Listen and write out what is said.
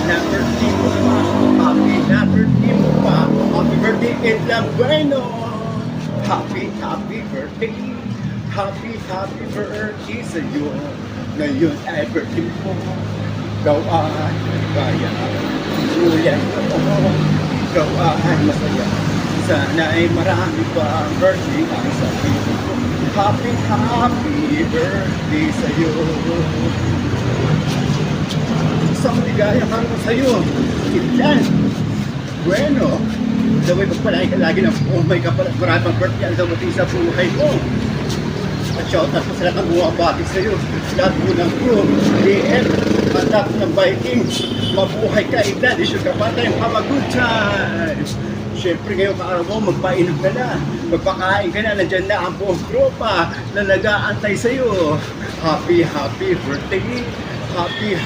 na birthday mo pa. Happy na birthday mo pa. Happy birthday, Edla Bueno. Happy birthday. Happy birthday sa'yo. Ngayon ay birthday mo. Ikaw ay kaya. Uyan mo. Ikaw ay masaya. Sana ay marami pa birthday ang sabihin ko. Happy birthday sa'yo. Isang ligaya kang sa'yo. Ilan? Bueno. Daway magpalagi ka lagi ng may kapal. Marami pang birthday ang dawating sa buhay mo. At shoutout po sa lahat ng bumabati sa'yo. Lahat mo ng crew, DM, at ng Vikings. Mabuhay ka, Ilan. Issue ka pa tayo. Have a good time. Siyempre ngayong araw mo, magpainom ka na. Magpakain ka na. Nandiyan na ang buong tropa na nag-aantay sa'yo. Happy birthday. Happy